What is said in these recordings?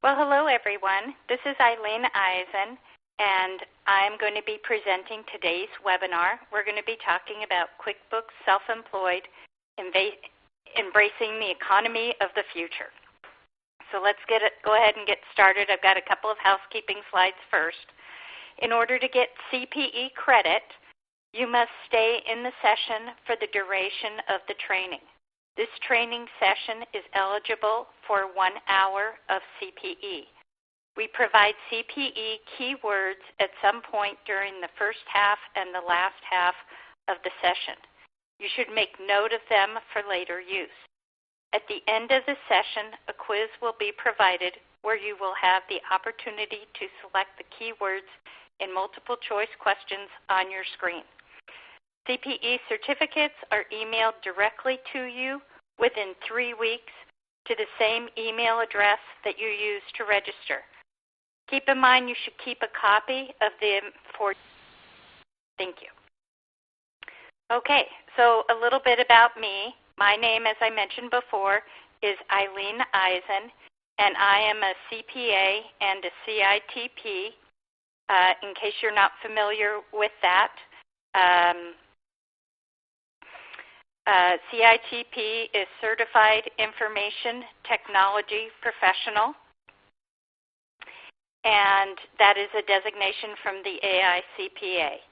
Well, hello everyone. This is Eileen Eisen, and I'm going to be presenting today's webinar. We're going to be talking about QuickBooks Self-Employed, Embracing the Economy of the Future. So let's go ahead and get started. I've got a couple of housekeeping slides first. In order to get CPE credit, you must stay in the session for the duration of the training. This training session is eligible for 1 hour of CPE. We provide CPE keywords at some point during the first half and the last half of the session. You should make note of them for later use. At the end of the session, a quiz will be provided where you will have the opportunity to select the keywords in multiple choice questions on your screen. CPE certificates are emailed directly to you within 3 weeks to the same email address that you used to register. Keep in mind you should keep a copy of them for. Thank you. Okay, so a little bit about me. My name, as I mentioned before, is Eileen Eisen, and I am a CPA and a CITP. In case you're not familiar with that, CITP is Certified Information Technology Professional, and that is a designation from the AICPA.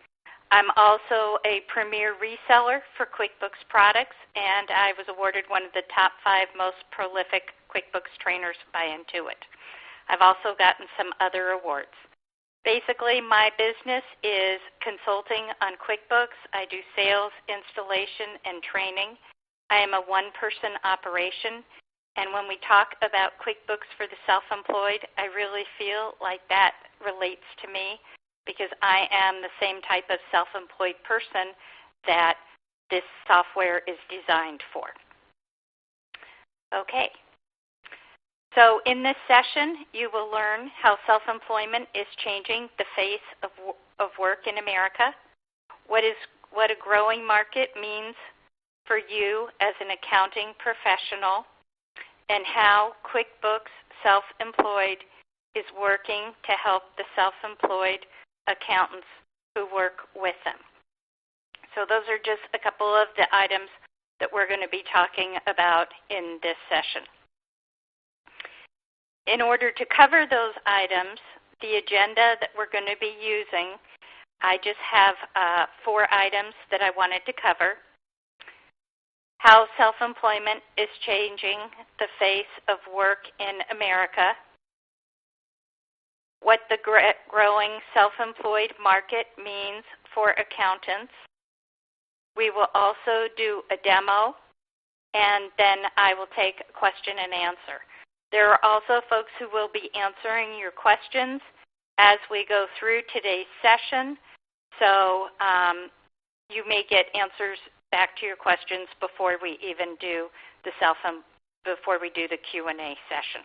I'm also a premier reseller for QuickBooks products, and I was awarded one of the top 5 most prolific QuickBooks trainers by Intuit. I've also gotten some other awards. Basically, my business is consulting on QuickBooks. I do sales, installation, and training. I am a one-person operation, and when we talk about QuickBooks for the self-employed, I really feel like that relates to me because I am the same type of self-employed person that this software is designed for. Okay. So in this session, you will learn how self-employment is changing the face of work in America, what a growing market means for you as an accounting professional, and how QuickBooks Self-Employed is working to help the self-employed accountants who work with them. So those are just a couple of the items that we're going to be talking about in this session. In order to cover those items, the agenda that we're going to be using, I just have 4 items that I wanted to cover. How self-employment is changing the face of work in America. What the growing self-employed market means for accountants. We will also do a demo, and then I will take a question and answer. There are also folks who will be answering your questions as we go through today's session, so you may get answers back to your questions before we even do the Q&A session.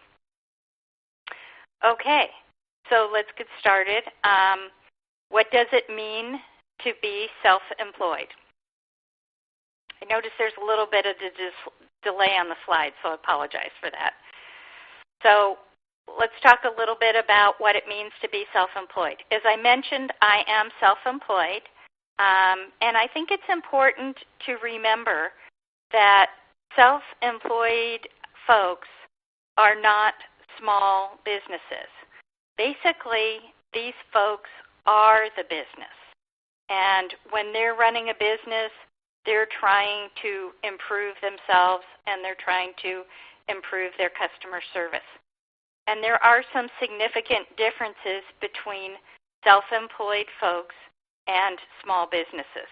Okay, so let's get started. What does it mean to be self-employed? I notice there's a little bit of a delay on the slide, so I apologize for that. So let's talk a little bit about what it means to be self-employed. As I mentioned, I am self-employed, and I think it's important to remember that self-employed folks are not small businesses. Basically, these folks are the business, and when they're running a business, they're trying to improve themselves, and they're trying to improve their customer service. And there are some significant differences between self-employed folks and small businesses.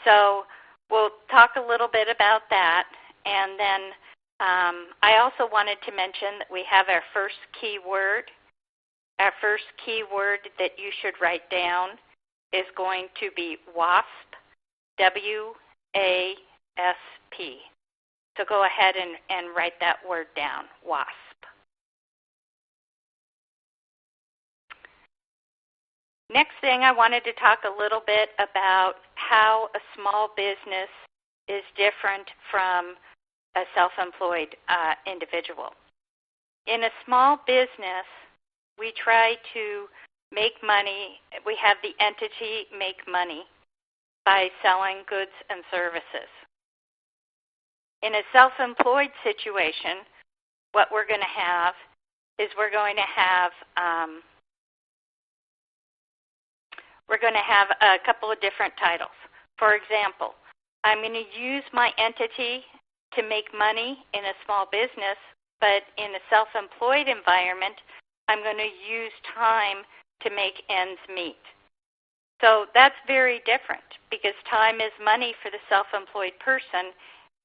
So we'll talk a little bit about that, and then I also wanted to mention that we have our first keyword. Our first keyword that you should write down is going to be WASP, W-A-S-P. So go ahead and write that word down, WASP. Next thing, I wanted to talk a little bit about how a small business is different from a self-employed individual. In a small business, we try to make money. We have the entity make money by selling goods and services. In a self-employed situation, what we're going to have is we're going to have a couple of different titles. For example, I'm going to use my entity to make money in a small business, but in a self-employed environment, I'm going to use time to make ends meet. So that's very different because time is money for the self-employed person,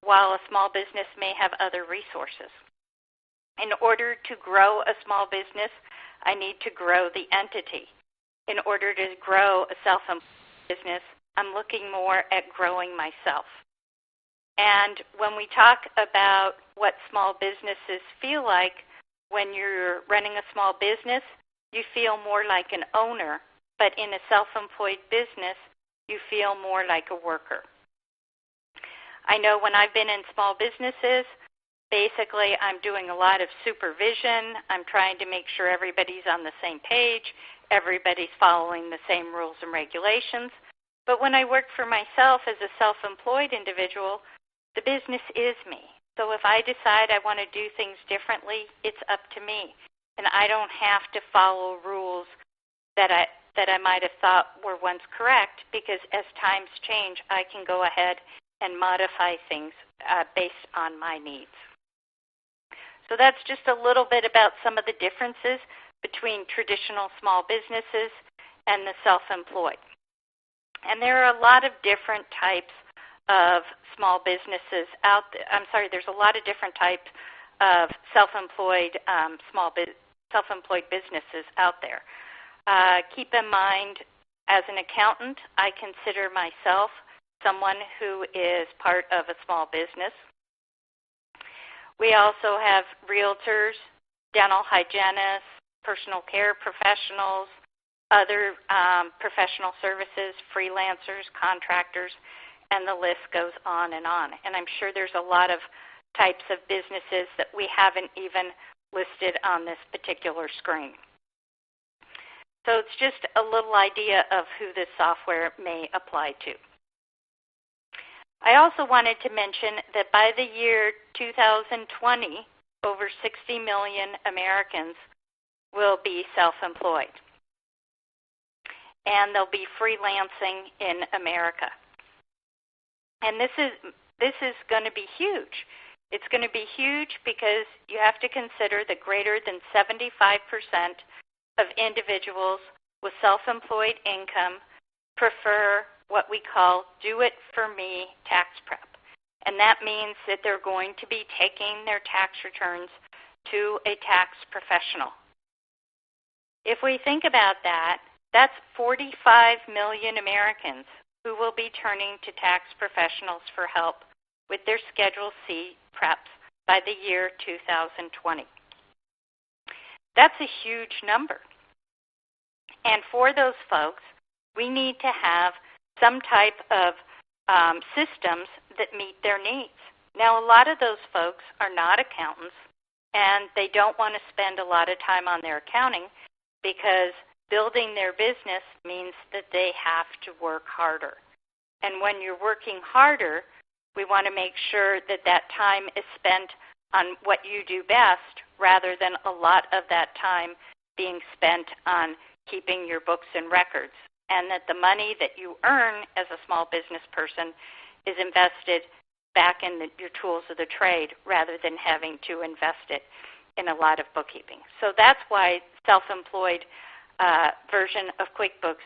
while a small business may have other resources. In order to grow a small business, I need to grow the entity. In order to grow a self-employed business, I'm looking more at growing myself. And when we talk about what small businesses feel like, when you're running a small business, you feel more like an owner, but in a self-employed business, you feel more like a worker. I know when I've been in small businesses, basically I'm doing a lot of supervision. I'm trying to make sure everybody's on the same page, everybody's following the same rules and regulations. But when I work for myself as a self-employed individual, the business is me. So if I decide I want to do things differently, it's up to me. And I don't have to follow rules that I might have thought were once correct, because as times change, I can go ahead and modify things based on my needs. So that's just a little bit about some of the differences between traditional small businesses and the self-employed. And there are a lot of different types of small businesses out there. There's a lot of different types of self-employed self-employed businesses out there. Keep in mind, as an accountant, I consider myself someone who is part of a small business. We also have realtors, dental hygienists, personal care professionals, other professional services, freelancers, contractors, and the list goes on. And I'm sure there's a lot of types of businesses that we haven't even listed on this particular screen. So it's just a little idea of who this software may apply to. I also wanted to mention that by the year 2020, over 60 million Americans will be self-employed, and they'll be freelancing in America. And this is going to be huge. It's going to be huge because you have to consider that greater than 75% of individuals with self-employed income prefer what we call do-it-for-me tax prep. And that means that they're going to be taking their tax returns to a tax professional. If we think about that, that's 45 million Americans who will be turning to tax professionals for help with their Schedule C preps by the year 2020. That's a huge number. And for those folks, we need to have some type of systems that meet their needs. Now, a lot of those folks are not accountants, and they don't want to spend a lot of time on their accounting because building their business means that they have to work harder. And when you're working harder, we want to make sure that that time is spent on what you do best rather than a lot of that time being spent on keeping your books and records, and that the money that you earn as a small business person is invested back in your tools of the trade rather than having to invest it in a lot of bookkeeping. So that's why self-employed version of QuickBooks,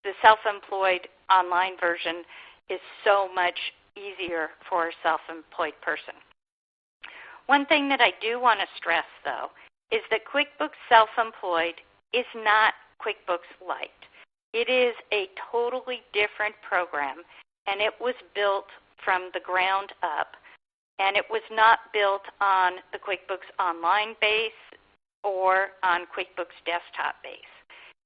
the self-employed online version, is so much easier for a self-employed person. One thing that I do want to stress, though, is that QuickBooks Self-Employed is not QuickBooks Lite. It is a totally different program, and it was built from the ground up, and it was not built on the QuickBooks Online base or on QuickBooks Desktop base.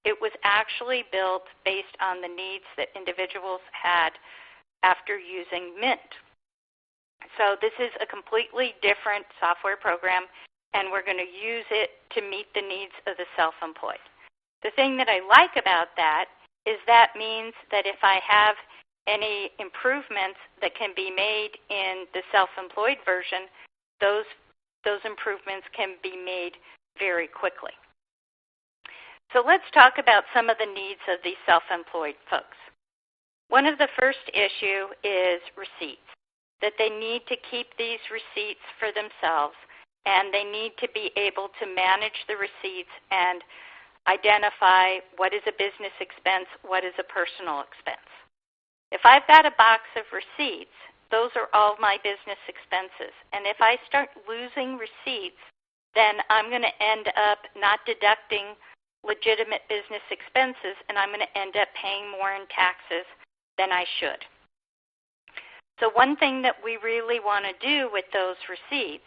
It was actually built based on the needs that individuals had after using Mint. So this is a completely different software program. and we're going to use it to meet the needs of the self-employed. The thing that I like about that is that means that if I have any improvements that can be made in the self-employed version, those improvements can be made very quickly. So let's talk about some of the needs of these self-employed folks. One of the first issue is receipts, that they need to keep these receipts for themselves, and they need to be able to manage the receipts and identify what is a business expense, what is a personal expense. If I've got a box of receipts, those are all my business expenses. And if I start losing receipts, then I'm going to end up not deducting legitimate business expenses, and I'm going to end up paying more in taxes than I should. So one thing that we really want to do with those receipts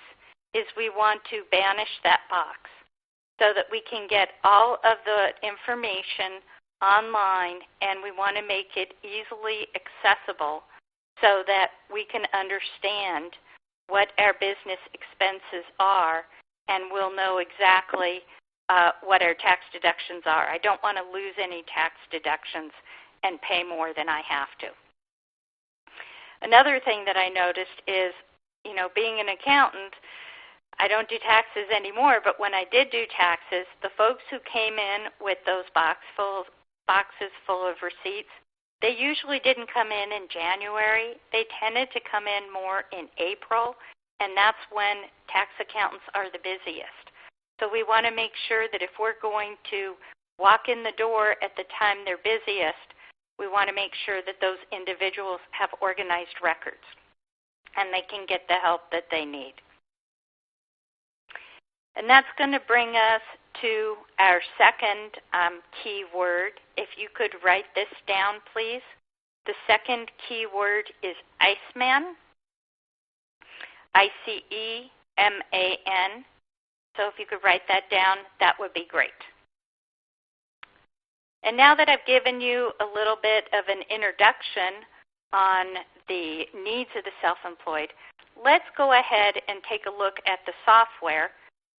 is we want to banish that box so that we can get all of the information online, and we want to make it easily accessible so that we can understand what our business expenses are, and we'll know exactly what our tax deductions are. I don't want to lose any tax deductions and pay more than I have to. Another thing that I noticed is, being an accountant, I don't do taxes anymore, but when I did do taxes, the folks who came in with those boxes full of receipts, they usually didn't come in January. They tended to come in more in April, and that's when tax accountants are the busiest. So we want to make sure that if we're going to walk in the door at the time they're busiest, we want to make sure that those individuals have organized records and they can get the help that they need. And that's going to bring us to our second key word. If you could write this down, please. The second key word is Iceman, I-C-E-M-A-N. So if you could write that down, that would be great. And now that I've given you a little bit of an introduction on the needs of the self-employed, let's go ahead and take a look at the software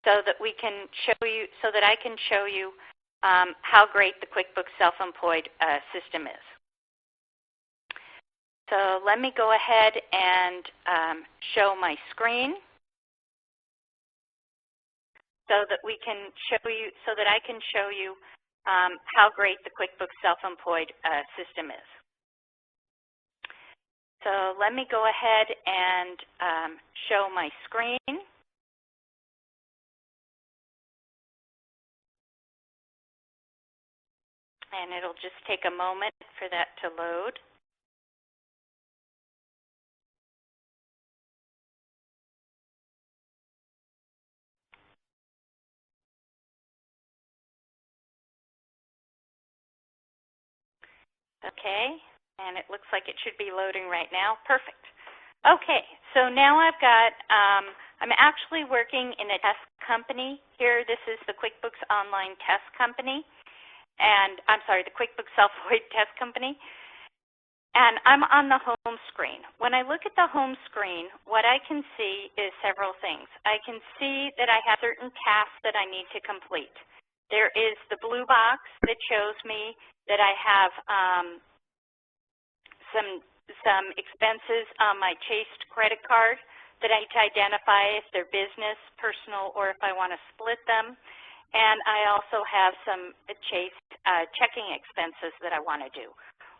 so that we can show you, so that I can show you how great the QuickBooks Self-Employed system is. So let me go ahead and show my screen so that we can show you, so that I can show you how great the QuickBooks Self-Employed system is. So let me go ahead and show my screen. And it'll just take a moment for that to load. Okay, and it looks like it should be loading right now. Perfect. Okay, so now I've got, I'm actually working in a test company here. This is the QuickBooks Online Test Company. And I'm sorry, the QuickBooks Self-Employed Test Company. And I'm on the home screen. When I look at the home screen, what I can see is several things. I can see that I have certain tasks that I need to complete. There is the blue box that shows me that I have some expenses on my Chase credit card that I need to identify if they're business, personal, or if I want to split them. And I also have some Chase checking expenses that I want to do.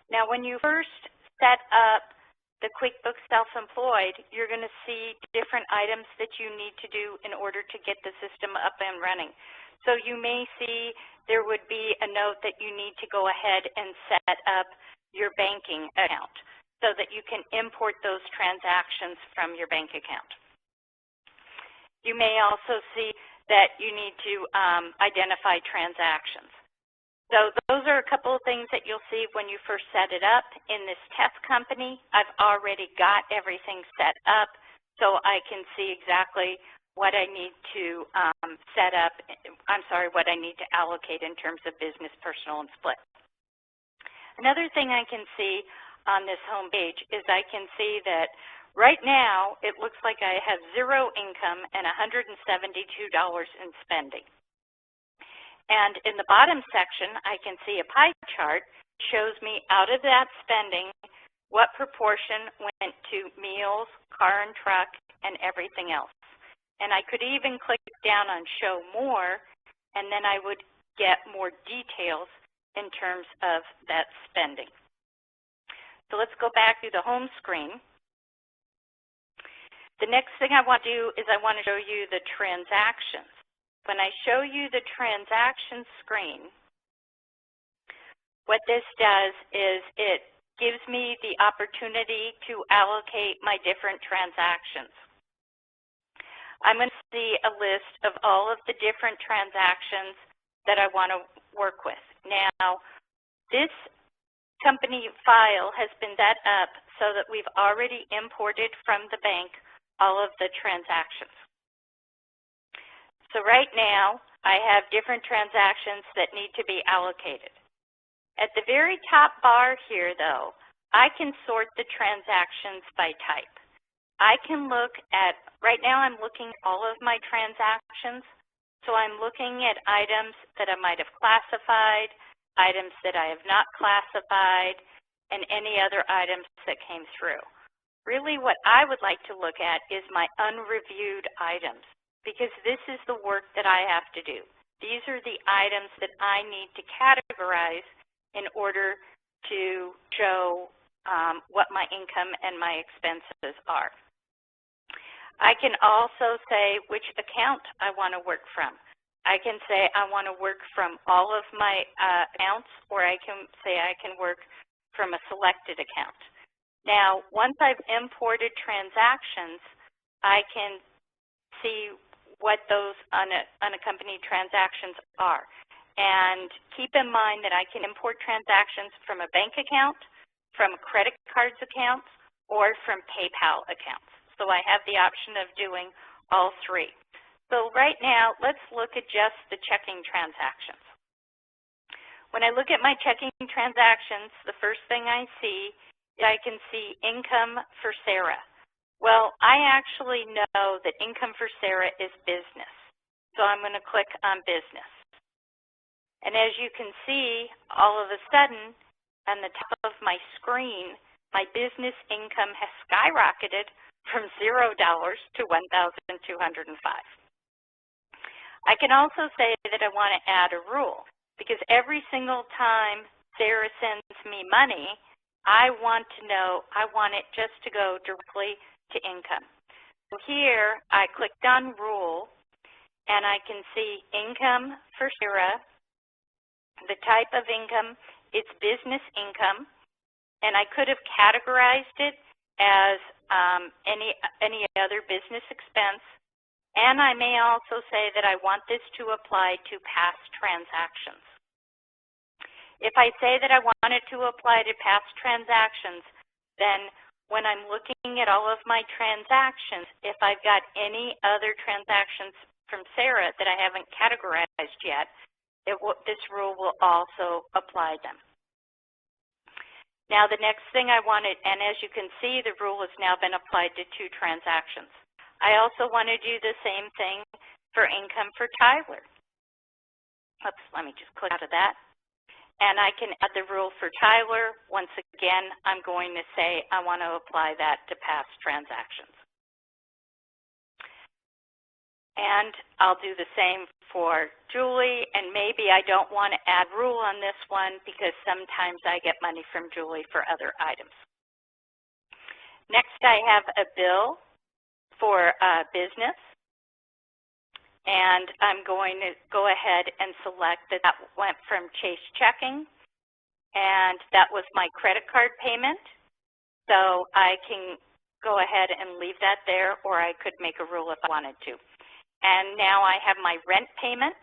Now, when you first set up the QuickBooks Self-Employed, you're going to see different items that you need to do in order to get the system up and running. So you may see there would be a note that you need to go ahead and set up your banking account so that you can import those transactions from your bank account. You may also see that you need to identify transactions. So those are a couple of things that you'll see when you first set it up. In this test company, I've already got everything set up, so I can see exactly what I need to set up, what I need to allocate in terms of business, personal, and split. Another thing I can see on this home page is I can see that Right now, it looks like I have zero income and $172 in spending. And in the bottom section, I can see a pie chart shows me out of that spending what proportion went to meals, car and truck, and everything else. And I could even click down on Show More, and then I would get more details in terms of that spending. So let's go back to the home screen. The next thing I want to do is I want to show you the transactions. When I show you the transaction screen, what this does is it gives me the opportunity to allocate my different transactions. I'm going to see a list of all of the different transactions that I want to work with. Now, this company file has been set up so that we've already imported from the bank all of the transactions. So right now, I have different transactions that need to be allocated. At the very top bar here, though, I can sort the transactions by type. I can look at, right now I'm looking at all of my transactions, so I'm looking at items that I might have classified, items that I have not classified, and any other items that came through. Really what I would like to look at is my unreviewed items, because this is the work that I have to do. These are the items that I need to categorize in order to show what my income and my expenses are. I can also say which account I want to work from. I can say I want to work from all of my accounts, or I can say I can work from a selected account. Now, once I've imported transactions, I can see what those unaccompanied transactions are. And keep in mind that I can import transactions from a bank account, from credit cards accounts, or from PayPal accounts. So I have the option of doing all three. So right now, let's look at just the checking transactions. When I look at my checking transactions, the first thing I see, I can see income for Sarah. Well, I actually know that income for Sarah is business, so I'm going to click on business. And as you can see, all of a sudden, on the top of my screen, my business income has skyrocketed from $0 to $1,205. I can also say that I want to add a rule, because every single time Sarah sends me money, I want to know, I want it just to go directly to income. So here, I clicked on Rule, and I can see income for Sarah. The type of income, it's business income, and I could have categorized it as any other business expense, and I may also say that I want this to apply to past transactions. If I say that I want it to apply to past transactions, then when I'm looking at all of my transactions, if I've got any other transactions from Sarah that I haven't categorized yet, this rule will also apply them. Now the next thing I wanted, and as you can see, the rule has now been applied to 2 transactions. I also want to do the same thing for income for Tyler. Oops, let me just click out of that. And I can add the rule for Tyler. Once again, I'm going to say I want to apply that to past transactions. And I'll do the same for Julie, and maybe I don't want to add rule on this one because sometimes I get money from Julie for other items. Next, I have a bill for business, and I'm going to go ahead and select that went from Chase Checking, and that was my credit card payment. So I can go ahead and leave that there, or I could make a rule if I wanted to. And now I have my rent payment,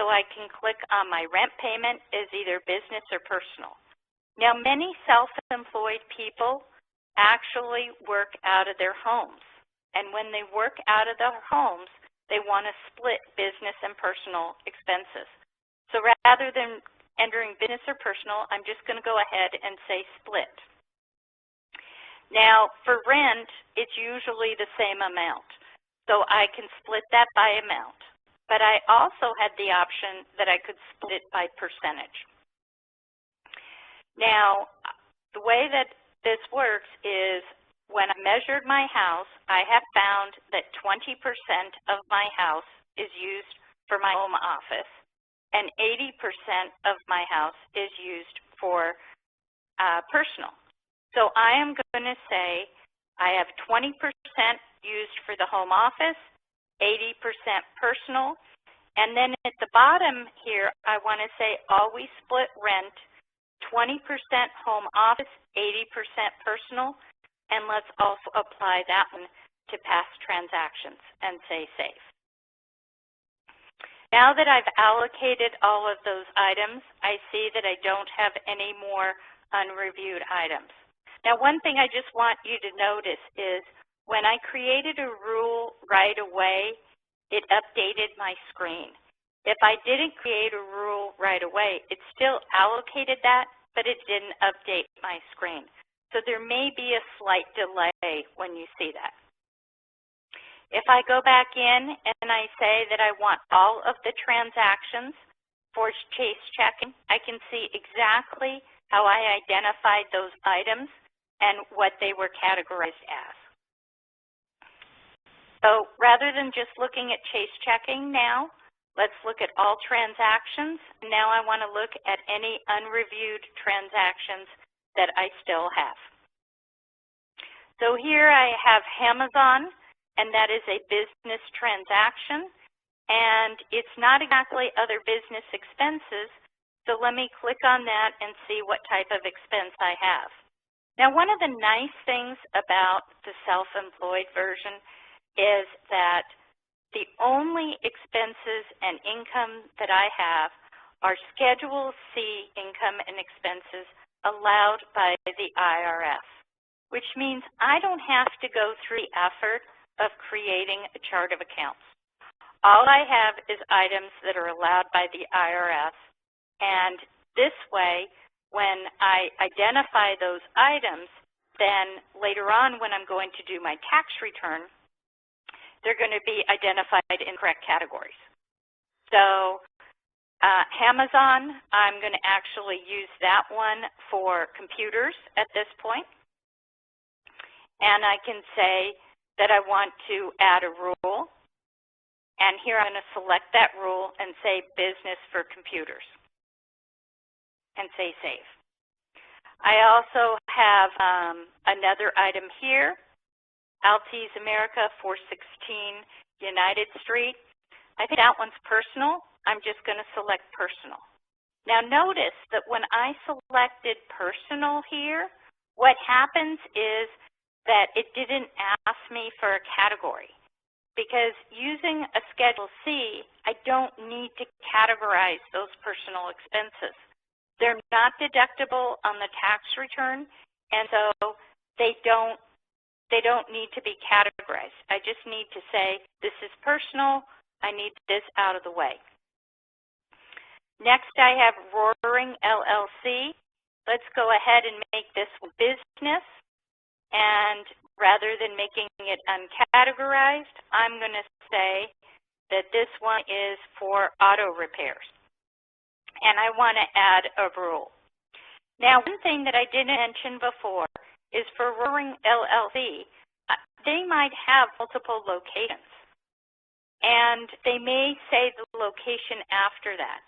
so I can click on my rent payment as either business or personal. Now, many self-employed people actually work out of their homes, and when they work out of their homes, they want to split business and personal expenses. So rather than entering business or personal, I'm just going to go ahead and say split. Now, for rent, it's usually the same amount, so I can split that by amount. But I also had the option that I could split it by percentage. Now, the way that this works is when I measured my house, I have found that 20% of my house is used for my home office, and 80% of my house is used for personal. So I am going to say I have 20% used for the home office, 80% personal, and then at the bottom here I want to say always split rent, 20% home office, 80% personal, and let's also apply that one to past transactions and say save. Now that I've allocated all of those items, I see that I don't have any more unreviewed items. Now, one thing I just want you to notice is when I created a rule right away, it updated my screen. If I didn't create a rule right away, it still allocated that, but it didn't update my screen. So there may be a slight delay when you see that. If I go back in and I say that I want all of the transactions for Chase checking, I can see exactly how I identified those items and what they were categorized as. So rather than just looking at Chase checking now, let's look at all transactions. Now I want to look at any unreviewed transactions that I still have. So here I have Amazon, and that is a business transaction, and it's not exactly other business expenses, so let me click on that and see what type of expense I have. Now, one of the nice things about the self-employed version is that the only expenses and income that I have are Schedule C income and expenses allowed by the IRS, which means I don't have to go through the effort of creating a chart of accounts. All I have is items that are allowed by the IRS, and this way, when I identify those items, then later on when I'm going to do my tax return, they're going to be identified in correct categories. So Amazon, I'm going to actually use that one for computers at this point. And I can say that I want to add a rule. And here I'm going to select that rule and say business for computers and say save. I also have another item here, Altice America 416 United Street. I think that one's personal. I'm just going to select personal. Now notice that when I selected personal here, what happens is that it didn't ask me for a category, because using a Schedule C, I don't need to categorize those personal expenses. They're not deductible on the tax return, and so they don't need to be categorized. I just need to say, this is personal, I need this out of the way. Next, I have Roaring LLC. Let's go ahead and make this business, and rather than making it uncategorized, I'm going to say that this one is for auto repairs. And I want to add a rule. Now, one thing that I didn't mention before is for Roaring LLC, they might have multiple locations, and they may say the location after that.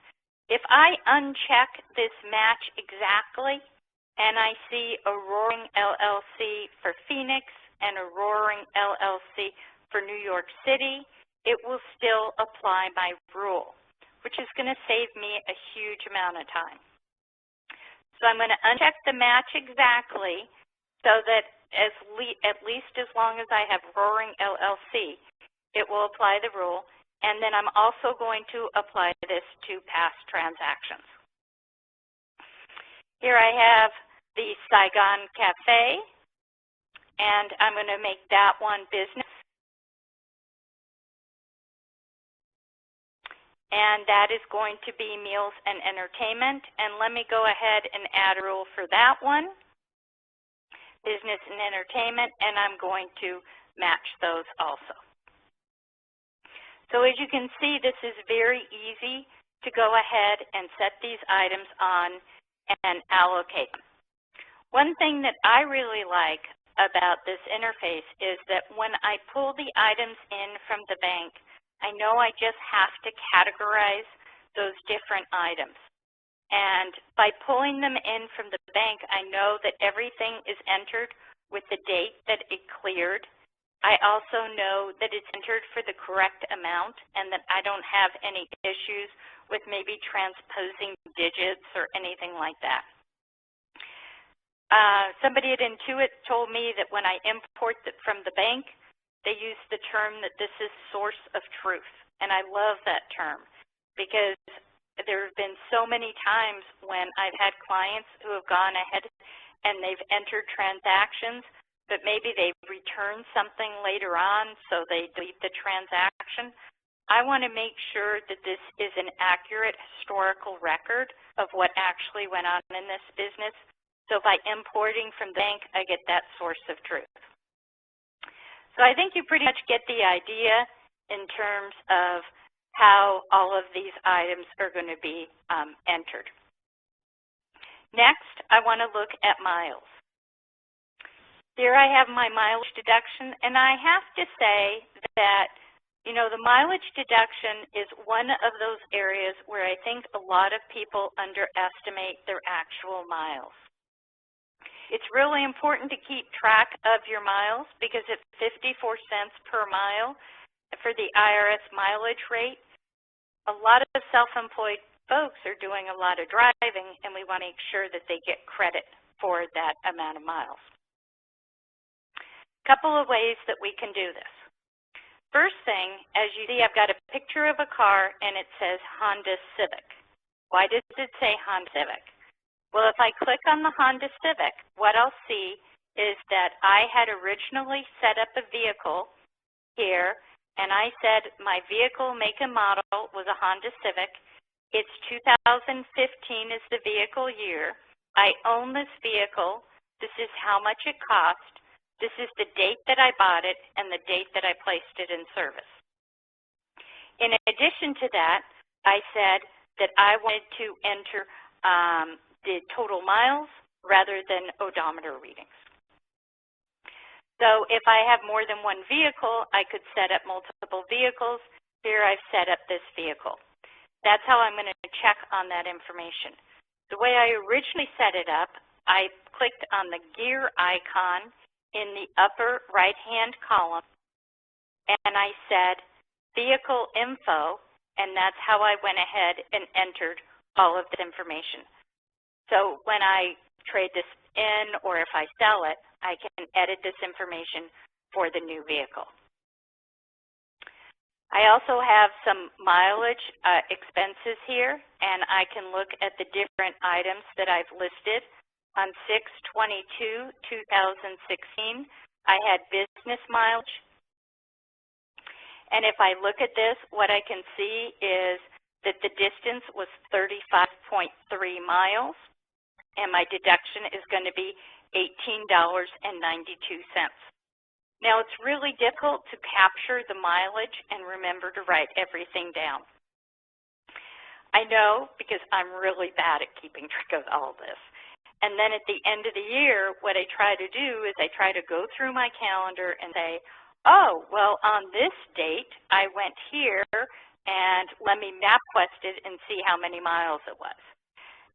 If I uncheck this match exactly, and I see a Roaring LLC for Phoenix and a Roaring LLC for New York City, it will still apply my rule, which is going to save me a huge amount of time. So I'm going to uncheck the match exactly so that at least as long as I have Roaring LLC, it will apply the rule. And then I'm also going to apply this to past transactions. Here I have the Saigon Cafe, and I'm going to make that one business. And that is going to be meals and entertainment. And let me go ahead and add a rule for that one. business and entertainment, and I'm going to match those also. So as you can see, this is very easy to go ahead and set these items on and allocate them. One thing that I really like about this interface is that when I pull the items in from the bank, I know I just have to categorize those different items. And by pulling them in from the bank, I know that everything is entered with the date that it cleared. I also know that it's entered for the correct amount and that I don't have any issues with maybe transposing digits or anything like that. Somebody at Intuit told me that when I import it from the bank, they use the term that this is source of truth. And I love that term because there have been so many times when I've had clients who have gone ahead and they've entered transactions, but maybe they return something later on, so they delete the transaction. I want to make sure that this is an accurate historical record of what actually went on in this business. So by importing from the bank, I get that source of truth. So I think you pretty much get the idea in terms of how all of these items are going to be entered. Next, I want to look at miles. Here I have my mileage deduction, and I have to say that, you know, the mileage deduction is one of those areas where I think a lot of people underestimate their actual miles. It's really important to keep track of your miles because it's 54 cents per mile for the IRS mileage rate. A lot of self-employed folks are doing a lot of driving, and we want to make sure that they get credit for that amount of miles. Couple of ways that we can do this. First thing, as you see, I've got a picture of a car and it says Honda Civic. Why does it say Honda Civic? Well, if I click on the Honda Civic, what I'll see is that I had originally set up a vehicle here, and I said my vehicle make and model was a Honda Civic. It's 2015 is the vehicle year. I own this vehicle. This is how much it cost. This is the date that I bought it and the date that I placed it in service. In addition to that, I said that I wanted to enter the total miles rather than odometer readings. So if I have more than one vehicle, I could set up multiple vehicles. Here I've set up this vehicle. That's how I'm going to check on that information. The way I originally set it up, I clicked on the gear icon in the upper right-hand column, and I said vehicle info, and that's how I went ahead and entered all of the information. So when I trade this in or if I sell it, I can edit this information for the new vehicle. I also have some mileage expenses here, and I can look at the different items that I've listed. On 6/22/2016, I had business mileage. And if I look at this, what I can see is that the distance was 35.3 miles, and my deduction is going to be $18.92. Now, it's really difficult to capture the mileage and remember to write everything down. I know because I'm really bad at keeping track of all this. And then at the end of the year, what I try to do is I try to go through my calendar and say, oh, well, on this date, I went here, and let me MapQuest it and see how many miles it was.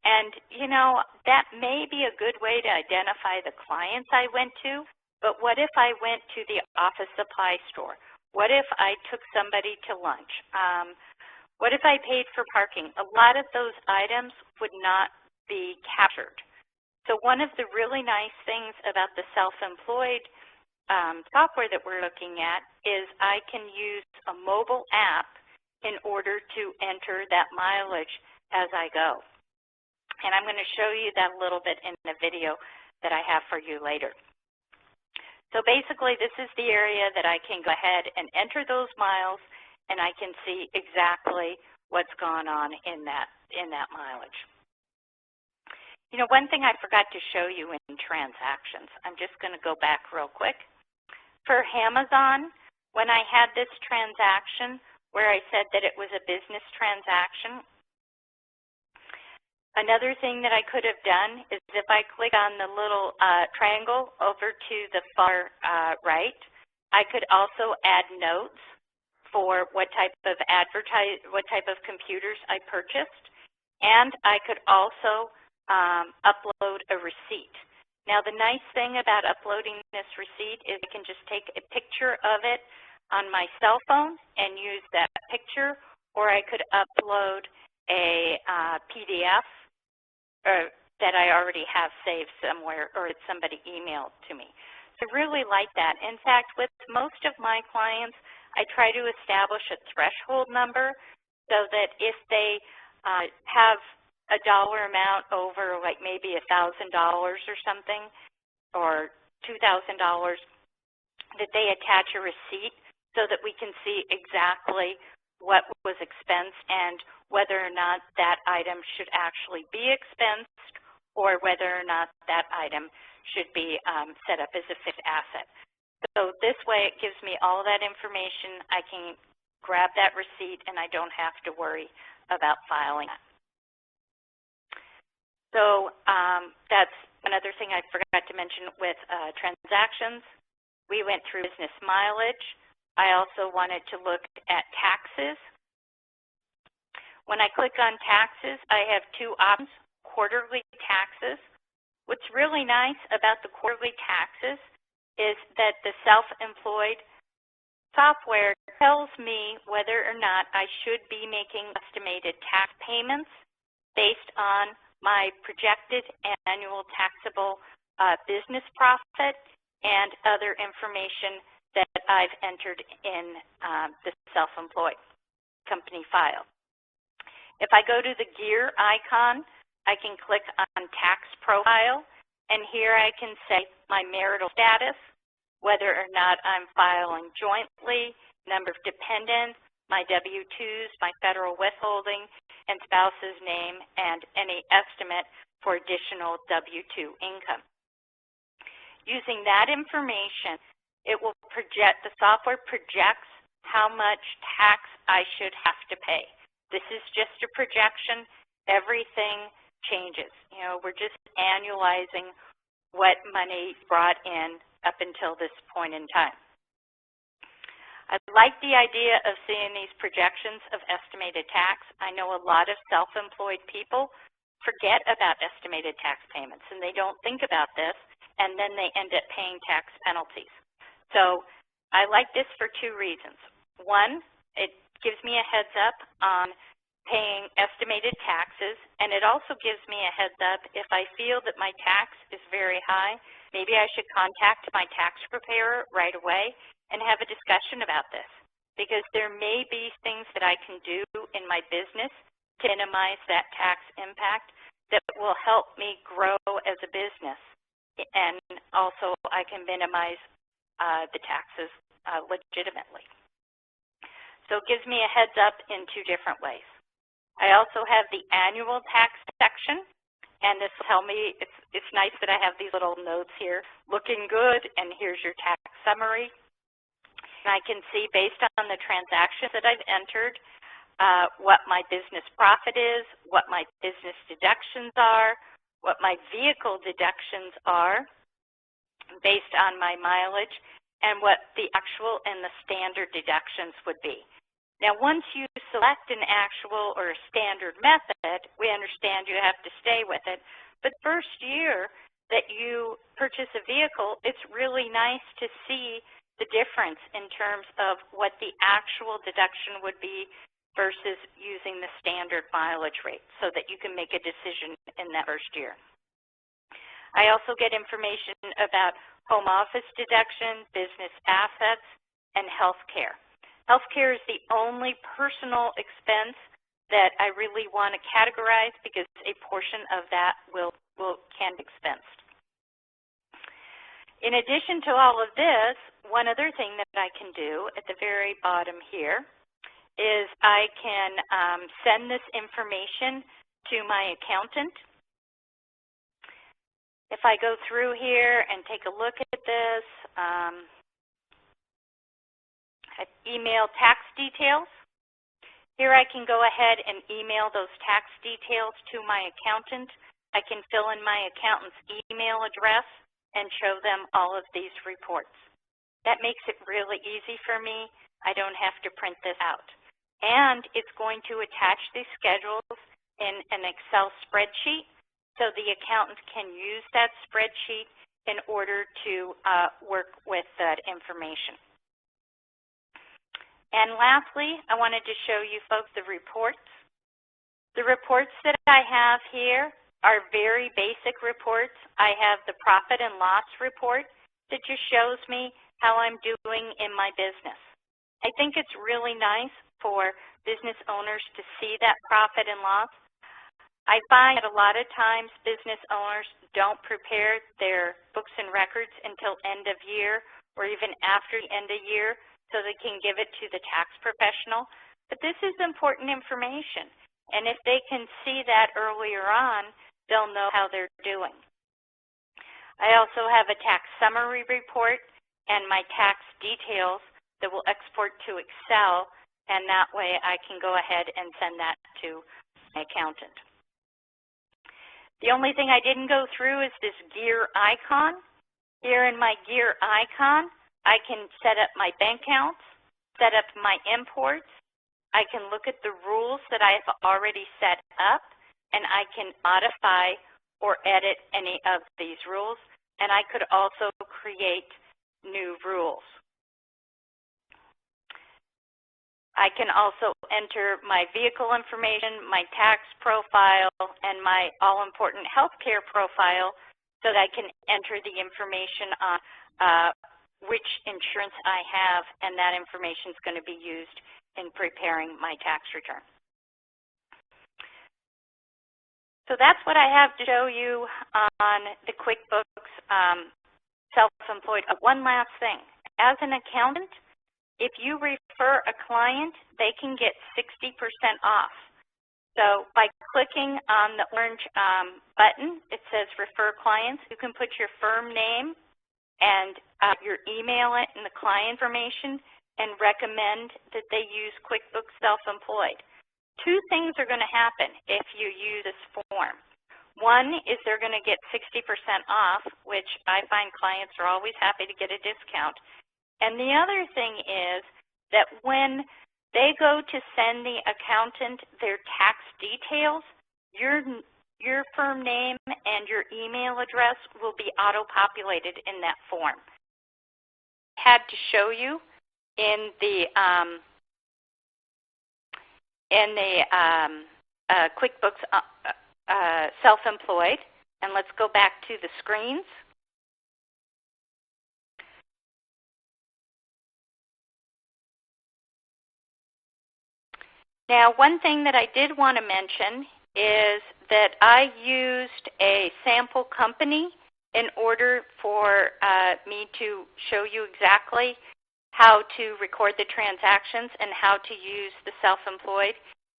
And, you know, that may be a good way to identify the clients I went to, but what if I went to the office supply store? What if I took somebody to lunch? What if I paid for parking? A lot of those items would not be captured. So one of the really nice things about the self-employed software that we're looking at is I can use a mobile app in order to enter that mileage as I go. And I'm going to show you that a little bit in the video that I have for you later. So basically, this is the area that I can go ahead and enter those miles, and I can see exactly what's gone on in that mileage. You know, one thing I forgot to show you in transactions, I'm just going to go back real quick. For Amazon, when I had this transaction where I said that it was a business transaction, another thing that I could have done is if I click on the little triangle over to the far right, I could also add notes for what type of computers I purchased, and I could also upload a receipt. Now, the nice thing about uploading this receipt is I can just take a picture of it on my cell phone and use that picture, or I could upload a PDF that I already have saved somewhere, or it's somebody emailed to me. So I really like that. In fact, with most of my clients, I try to establish a threshold number so that if they have a dollar amount over like maybe $1,000 or something, or $2,000, that they attach a receipt so that we can see exactly what was expensed and whether or not that item should actually be expensed or whether or not that item should be set up as a fixed asset. So this way it gives me all that information. I can grab that receipt and I don't have to worry about filing it. So that's another thing I forgot to mention with transactions. We went through business mileage. I also wanted to look at taxes. When I click on taxes, I have two options, quarterly taxes. What's really nice about the quarterly taxes is that the self-employed software tells me whether or not I should be making estimated tax payments based on my projected annual taxable business profit and other information that I've entered in the self-employed company file. If I go to the gear icon, I can click on tax profile, and here I can say my marital status, whether or not I'm filing jointly, number of dependents, my W-2s, my federal withholding, and spouse's name, and any estimate for additional W-2 income. Using that information, it will project, the software projects how much tax I should have to pay. This is just a projection. Everything changes. You know, we're just annualizing what money brought in up until this point in time. I like the idea of seeing these projections of estimated tax. I know a lot of self-employed people forget about estimated tax payments, and they don't think about this, and then they end up paying tax penalties. So I like this for two reasons. One, it gives me a heads up on paying estimated taxes, and it also gives me a heads up if I feel that my tax is very high, maybe I should contact my tax preparer right away and have a discussion about this, because there may be things that I can do in my business to minimize that tax impact that will help me grow as a business, and also I can minimize the taxes legitimately. So it gives me a heads up in two different ways. I also have the annual tax section, and this will tell me, it's nice that I have these little notes here, looking good, and here's your tax summary. And I can see based on the transactions that I've entered what my business profit is, what my business deductions are, what my vehicle deductions are based on my mileage, and what the actual and the standard deductions would be. Now, once you select an actual or a standard method, we understand you have to stay with it. But first year that you purchase a vehicle, it's really nice to see the difference in terms of what the actual deduction would be versus using the standard mileage rate so that you can make a decision in that first year. I also get information about home office deduction, business assets, and health care. Healthcare is the only personal expense that I really want to categorize because a portion of that can be expensed. In addition to all of this, one other thing that I can do at the very bottom here is I can send this information to my accountant, If I go through here and take a look at this, email tax details. Here I can go ahead and email those tax details to my accountant. I can fill in my accountant's email address and show them all of these reports. That makes it really easy for me. I don't have to print this out. And it's going to attach these schedules in an Excel spreadsheet so the accountant can use that spreadsheet in order to work with that information. And lastly, I wanted to show you folks the reports. The reports that I have here are very basic reports. I have the profit and loss report that just shows me how I'm doing in my business. I think it's really nice for business owners to see that profit and loss. I find that a lot of times business owners don't prepare their books and records until end of year or even after the end of year so they can give it to the tax professional. But this is important information, and if they can see that earlier on, they'll know how they're doing. I also have a tax summary report and my tax details that will export to Excel, and that way I can go ahead and send that to my accountant. The only thing I didn't go through is this gear icon. Here in my gear icon, I can set up my bank accounts, set up my imports. I can look at the rules that I've already set up, and I can modify or edit any of these rules. And I could also create new rules. I can also enter my vehicle information, my tax profile, and my all-important healthcare profile so that I can enter the information on which insurance I have, and that information is going to be used in preparing my tax return. So that's what I have to show you on the QuickBooks Self-Employed. One last thing. As an accountant, if you refer a client, they can get 60% off. So by clicking on the orange button, it says Refer Clients. You can put your firm name and your email and the client information and recommend that they use QuickBooks Self-Employed. Two things are going to happen if you use this form. One is they're going to get 60% off, which I find clients are always happy to get a discount. And the other thing is that when they go to send the accountant their tax details, your firm name and your email address will be auto-populated in that form. I had to show you in the QuickBooks Self-Employed, and let's go back to the screens. Now, one thing that I did want to mention is that I used a sample company in order for me to show you exactly how to record the transactions and how to use the self-employed.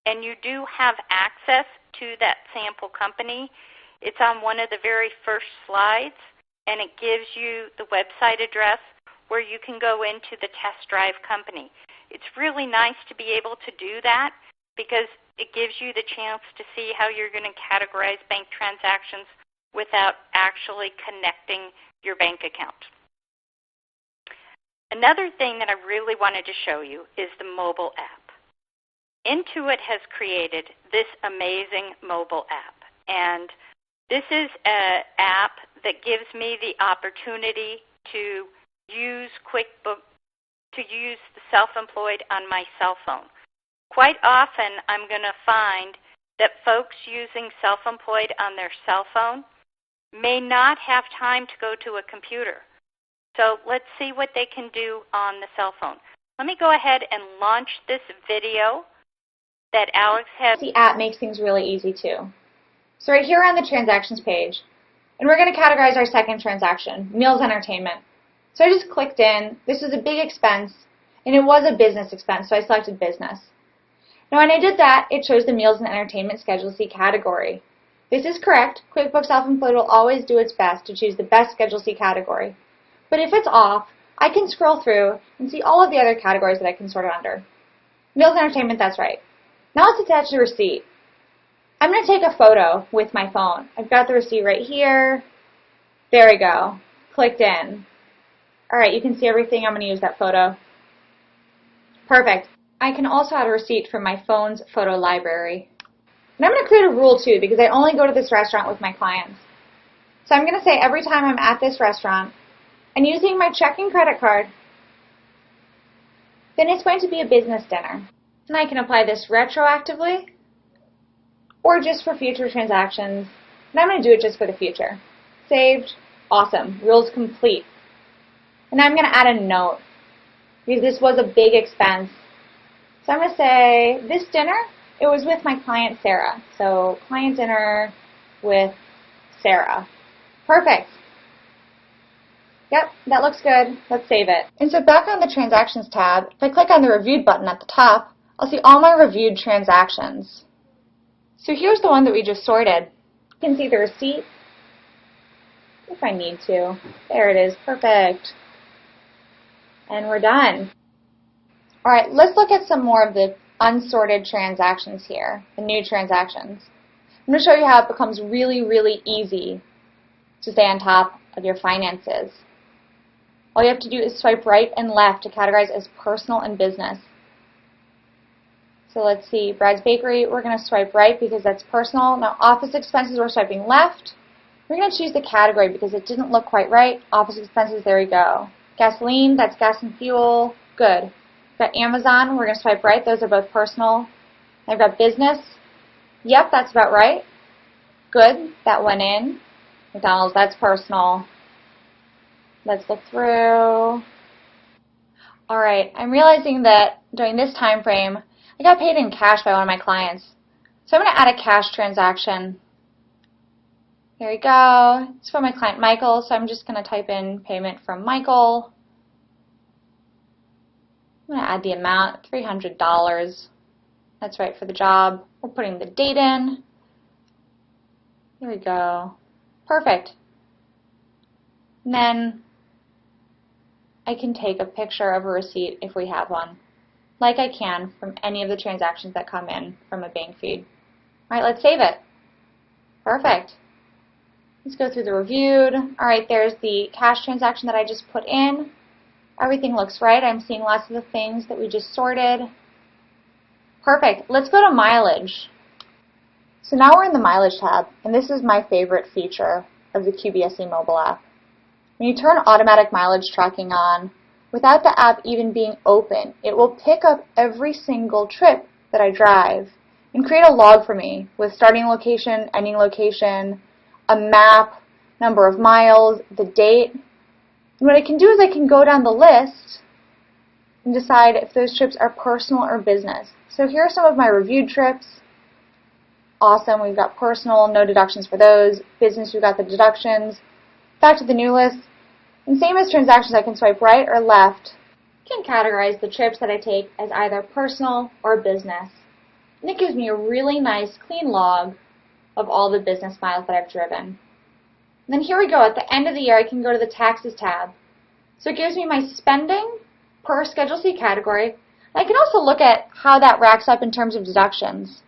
And you do have access to that sample company. It's on one of the very first slides, and it gives you the website address where you can go into the test drive company. It's really nice to be able to do that because it gives you the chance to see how you're going to categorize bank transactions without actually connecting your bank account. Another thing that I really wanted to show you is the mobile app. Intuit has created this amazing mobile app, and this is an app that gives me the opportunity to use QuickBooks, to use the self-employed on my cell phone. Quite often, I'm going to find that folks using self-employed on their cell phone may not have time to go to a computer. So let's see what they can do on the cell phone. Let me go ahead and launch this video that Alex has. The app makes things really easy too. So right here on the transactions page, and we're going to categorize our second transaction, meals entertainment. So I just clicked in. This is a big expense, and it was a business expense, so I selected business. Now when I did that, it shows the meals and entertainment Schedule C category. This is correct. QuickBooks Self-Employed will always do its best to choose the best Schedule C category. But if it's off, I can scroll through and see all of the other categories that I can sort it under. Meals and entertainment, that's right. Now let's attach the receipt. I'm going to take a photo with my phone. I've got the receipt right here. There we go. Clicked in. All right, you can see everything. I'm going to use that photo. Perfect. I can also add a receipt from my phone's photo library. And I'm going to create a rule too because I only go to this restaurant with my clients. So I'm going to say every time I'm at this restaurant and using my checking credit card, then it's going to be a business dinner. And I can apply this retroactively or just for future transactions. And I'm going to do it just for the future. Saved. Awesome. Rules complete. And I'm going to add a note because this was a big expense. So I'm going to say this dinner, it was with my client Sarah. So client dinner with Sarah. Perfect. Yep, that looks good. Let's save it. And so back on the Transactions tab, if I click on the Reviewed button at the top, I'll see all my reviewed transactions. So here's the one that we just sorted. You can see the receipt if I need to. There it is. Perfect. And we're done. All right, let's look at some more of the unsorted transactions here, the new transactions. I'm going to show you how it becomes really, really easy to stay on top of your finances. All you have to do is swipe right and left to categorize as personal and business. So let's see, Brad's Bakery, we're going to swipe right because that's personal. Now office expenses, we're swiping left. We're going to choose the category because it didn't look quite right. Office expenses, there we go. Gasoline, that's gas and fuel, good. Got Amazon, we're going to swipe right, those are both personal. I've got business, yep, that's about right. Good, that went in. McDonald's, that's personal. Let's look through. All right, I'm realizing that during this time frame, I got paid in cash by one of my clients. So I'm going to add a cash transaction. There we go. It's from my client Michael, so I'm just going to type in payment from Michael. I'm going to add the amount, $300. That's right for the job. We're putting the date in. There we go. Perfect. And then I can take a picture of a receipt if we have one, like I can from any of the transactions that come in from a bank feed. All right, let's save it. Perfect. Let's go through the reviewed. All right, there's the cash transaction that I just put in. Everything looks right. I'm seeing lots of the things that we just sorted. Perfect. Let's go to mileage. So now we're in the mileage tab, and this is my favorite feature of the QBSE mobile app. When you turn automatic mileage tracking on, without the app even being open, it will pick up every single trip that I drive and create a log for me with starting location, ending location, a map, number of miles, the date. And what I can do is I can go down the list and decide if those trips are personal or business. So here are some of my reviewed trips. Awesome, we've got personal, no deductions for those. Business, we've got the deductions. Back to the new list. And same as transactions, I can swipe right or left. I can categorize the trips that I take as either personal or business. And it gives me a really nice, clean log of all the business miles that I've driven. And then here we go. At the end of the year, I can go to the Taxes tab. So it gives me my spending per Schedule C category. I can also look at how that racks up in terms of deductions.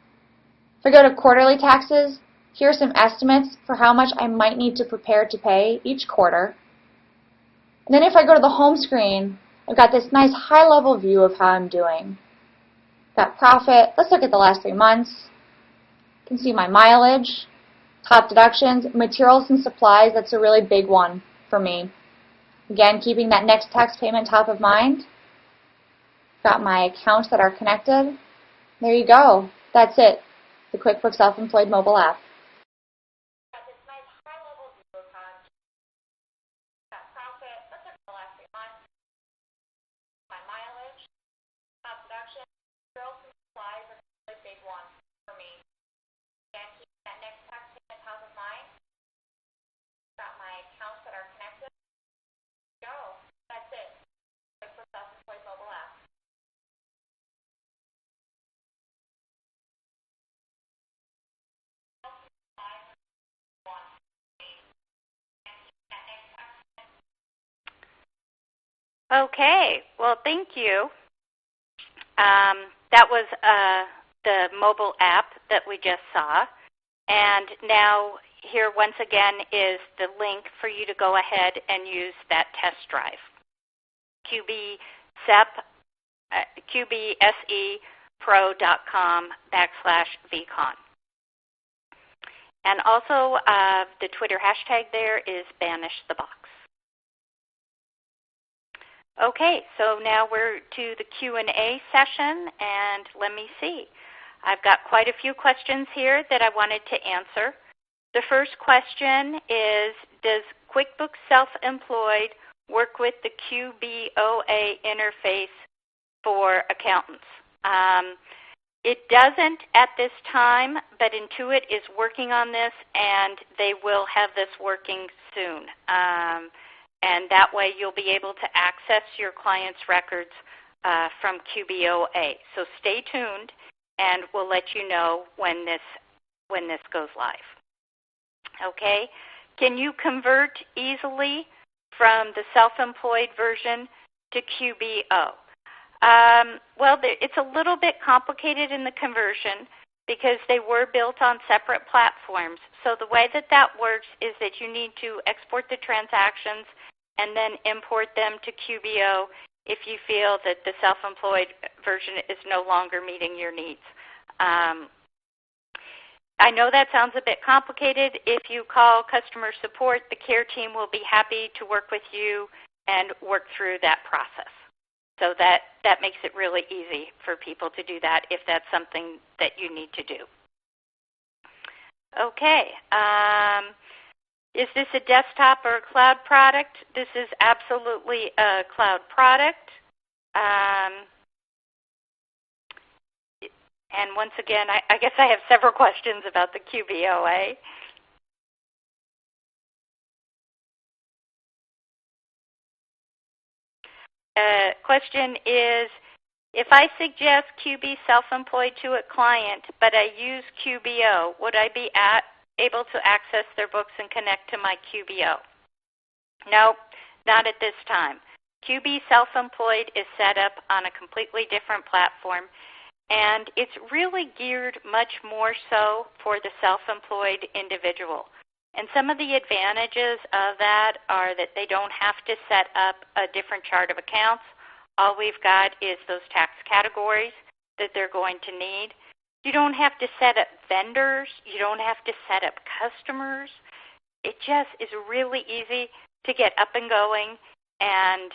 If I go to quarterly taxes, here are some estimates for how much I might need to prepare to pay each quarter. And then if I go to the home screen, I've got this nice high-level view of how I'm doing. Got profit. Let's look at the last 3 months. You can see my mileage, top deductions, materials and supplies. That's a really big one for me. Again, keeping that next tax payment top of mind. Got my accounts that are connected. There you go. That's it. The QuickBooks Self-Employed mobile app. Got this nice high-level view of how I'm doing. Got profit. Let's look at the last 3 months. My mileage, top deduction, materials and supplies. That's a really big one for me. Again, keeping that next tax payment top of mind. Got my accounts that are connected. Go. That's it. QuickBooks Self-Employed mobile app. Okay, well, thank you. That was the mobile app that we just saw. And now here once again is the link for you to go ahead and use that test drive. QBSEPro.com/VCon. And also the Twitter hashtag there is #BanishTheBox. Okay, so now we're to the Q&A session, and let me see. I've got quite a few questions here that I wanted to answer. The first question is, does QuickBooks Self-Employed work with the QBOA interface for accountants? It doesn't at this time, but Intuit is working on this, and they will have this working soon. And that way you'll be able to access your client's records from QBOA. So stay tuned, and we'll let you know when this goes live. Okay? Can you convert easily from the self-employed version to QBO? Well, it's a little bit complicated in the conversion because they were built on separate platforms. So the way that works is that you need to export the transactions and then import them to QBO if you feel that the self-employed version is no longer meeting your needs. I know that sounds a bit complicated. If you call customer support, the care team will be happy to work with you and work through that process. So that makes it really easy for people to do that if that's something that you need to do. Okay. Is this a desktop or a cloud product? This is absolutely a cloud product. And once again, I guess I have several questions about the QBOA. Question is, if I suggest QB Self-Employed to a client, but I use QBO, would I be able to access their books and connect to my QBO? No, not at this time. QB Self-Employed is set up on a completely different platform, and it's really geared much more so for the self-employed individual. And some of the advantages of that are that they don't have to set up a different chart of accounts. All we've got is those tax categories that they're going to need. You don't have to set up vendors. You don't have to set up customers. It just is really easy to get up and going, and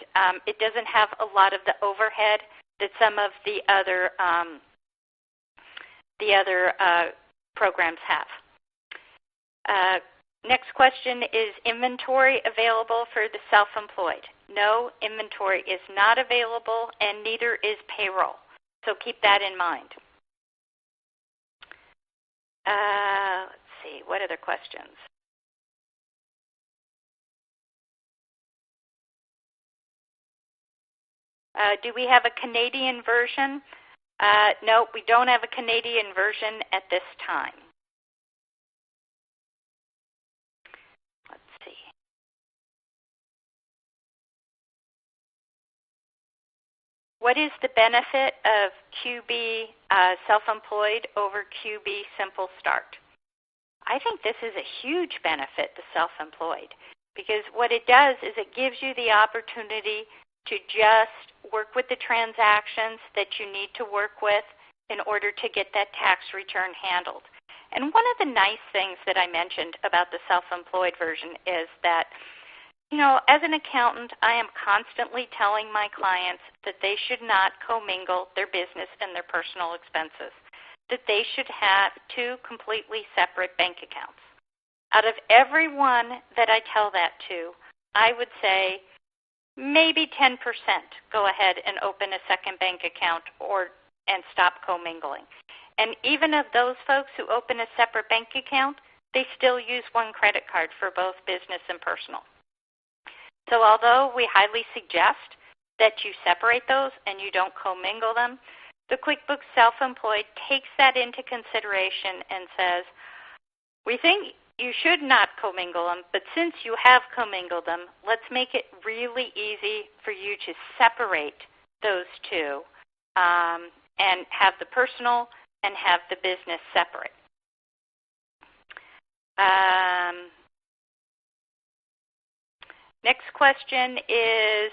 it doesn't have a lot of the overhead that some of the other programs have. Next question is inventory available for the self-employed? No, inventory is not available, and neither is payroll. So keep that in mind. Let's see, what other questions? Do we have a Canadian version? No, we don't have a Canadian version at this time. Let's see. What is the benefit of QB Self-Employed over QB Simple Start? I think this is a huge benefit to self-employed, because what it does is it gives you the opportunity to just work with the transactions that you need to work with in order to get that tax return handled. And one of the nice things that I mentioned about the self-employed version is that, you know, as an accountant, I am constantly telling my clients that they should not commingle their business and their personal expenses, that they should have two completely separate bank accounts. Out of everyone that I tell that to, I would say maybe 10% go ahead and open a second bank account and stop commingling. And even of those folks who open a separate bank account, they still use one credit card for both business and personal. So although we highly suggest that you separate those and you don't commingle them, the QuickBooks Self-Employed takes that into consideration and says, we think you should not commingle them, but since you have commingled them, let's make it really easy for you to separate those two and have the personal and have the business separate. Next question is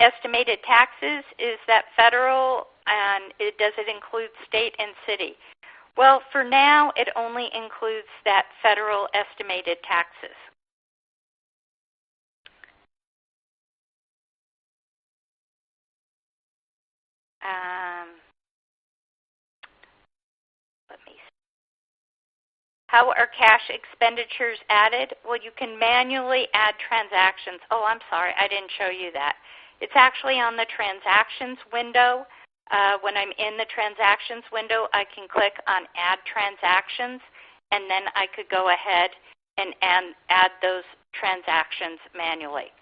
estimated taxes. Is that federal, and does it include state and city? Well, for now, it only includes that federal estimated taxes. Let me see. How are cash expenditures added? Well, you can manually add transactions. Oh, I'm sorry, I didn't show you that. It's actually on the transactions window. When I'm in the transactions window, I can click on add transactions, and then I could go ahead and add those transactions manually.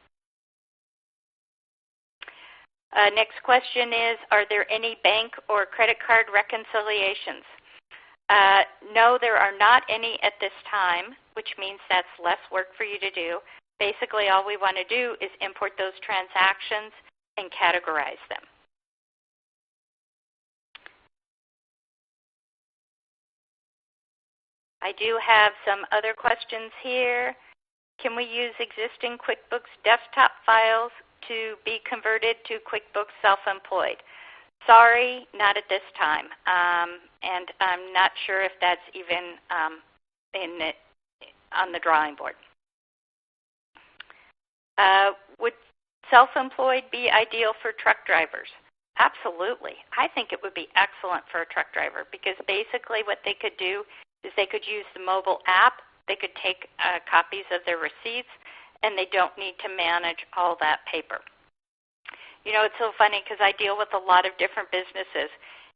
Next question is, are there any bank or credit card reconciliations? No, there are not any at this time, which means that's less work for you to do. Basically, all we want to do is import those transactions and categorize them. I do have some other questions here. Can we use existing QuickBooks desktop files to be converted to QuickBooks Self-Employed? Sorry, not at this time, and I'm not sure if that's even on the drawing board. Would self-employed be ideal for truck drivers? Absolutely. I think it would be excellent for a truck driver because basically what they could do is they could use the mobile app, they could take copies of their receipts, and they don't need to manage all that paper. You know, it's so funny because I deal with a lot of different businesses,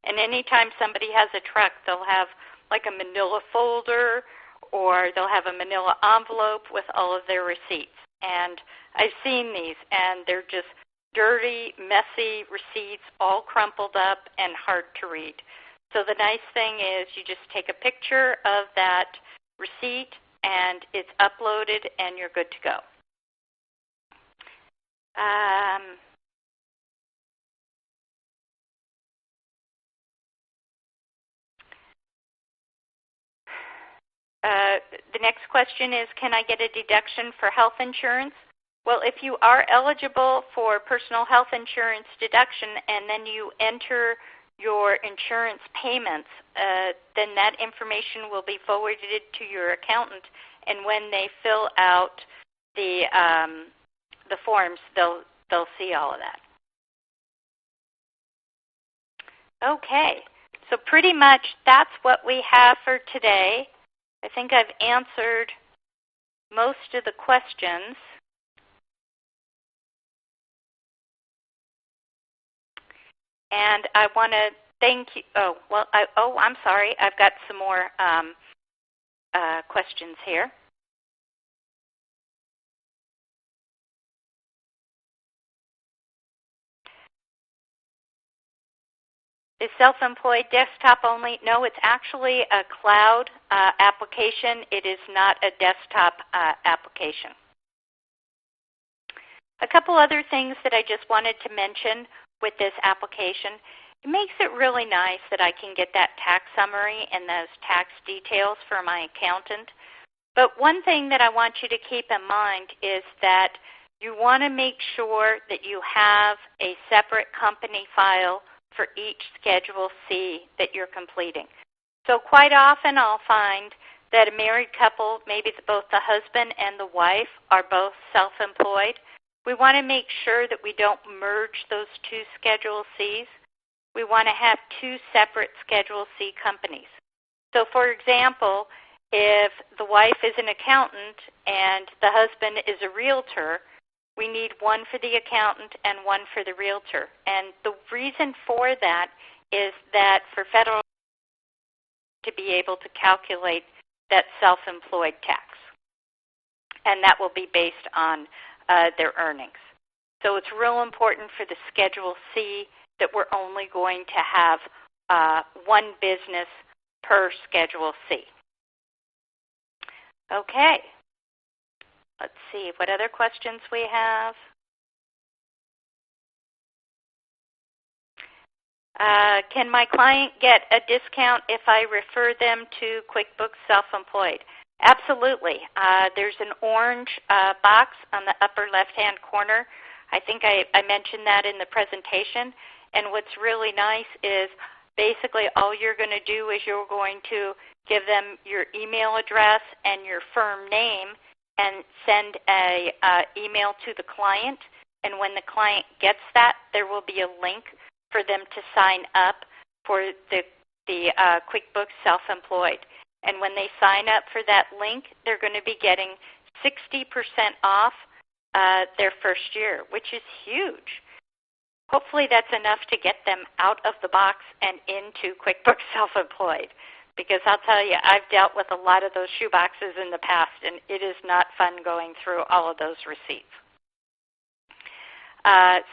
and anytime somebody has a truck, they'll have like a manila folder or they'll have a manila envelope with all of their receipts. And I've seen these, and they're just dirty, messy receipts, all crumpled up and hard to read. So the nice thing is you just take a picture of that receipt, and it's uploaded, and you're good to go. The next question is, can I get a deduction for health insurance? Well, if you are eligible for personal health insurance deduction and then you enter your insurance payments, then that information will be forwarded to your accountant, and when they fill out the forms, they'll see all of that. Okay, so pretty much that's what we have for today. I think I've answered most of the questions. And I want to thank you. I'm sorry. I've got some more questions here. Is self-employed desktop only? No, it's actually a cloud application. It is not a desktop application. A couple other things that I just wanted to mention with this application. It makes it really nice that I can get that tax summary and those tax details for my accountant. But one thing that I want you to keep in mind is that you want to make sure that you have a separate company file for each Schedule C that you're completing. So quite often I'll find that a married couple, maybe both the husband and the wife are both self-employed. We want to make sure that we don't merge those two Schedule Cs. We want to have two separate Schedule C companies. So for example, if the wife is an accountant and the husband is a realtor, we need one for the accountant and one for the realtor. And the reason for that is that for federal to be able to calculate that self-employed tax. And that will be based on their earnings. So it's real important for the Schedule C that we're only going to have one business per Schedule C. Okay. Let's see what other questions we have. Can my client get a discount if I refer them to QuickBooks Self-Employed? Absolutely. There's an orange box on the upper left-hand corner. I think I mentioned that in the presentation. And what's really nice is basically all you're going to do is you're going to give them your email address and your firm name and send an email to the client. And when the client gets that, there will be a link for them to sign up for the QuickBooks Self-Employed. And when they sign up for that link, they're going to be getting 60% off their first year, which is huge. Hopefully that's enough to get them out of the box and into QuickBooks Self-Employed, because I'll tell you, I've dealt with a lot of those shoe boxes in the past, and it is not fun going through all of those receipts.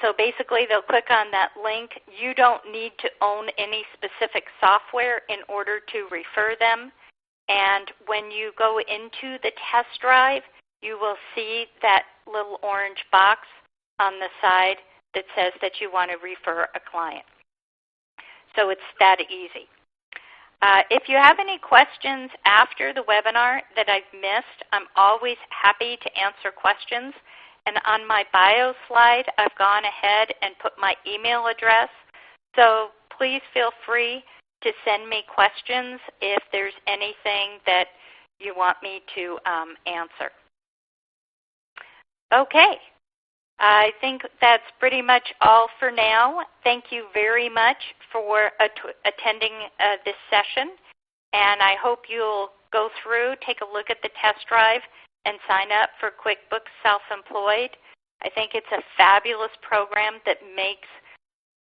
So basically, they'll click on that link. You don't need to own any specific software in order to refer them. And when you go into the test drive, you will see that little orange box on the side that says that you want to refer a client. So it's that easy. If you have any questions after the webinar that I've missed, I'm always happy to answer questions. And on my bio slide, I've gone ahead and put my email address. So please feel free to send me questions if there's anything that you want me to answer. Okay. I think that's pretty much all for now. Thank you very much for attending this session. And I hope you'll go through, take a look at the test drive, and sign up for QuickBooks Self-Employed. I think it's a fabulous program that makes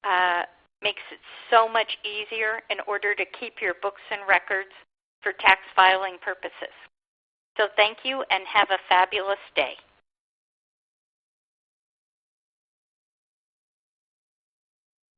it so much easier in order to keep your books and records for tax filing purposes. So thank you and have a fabulous day.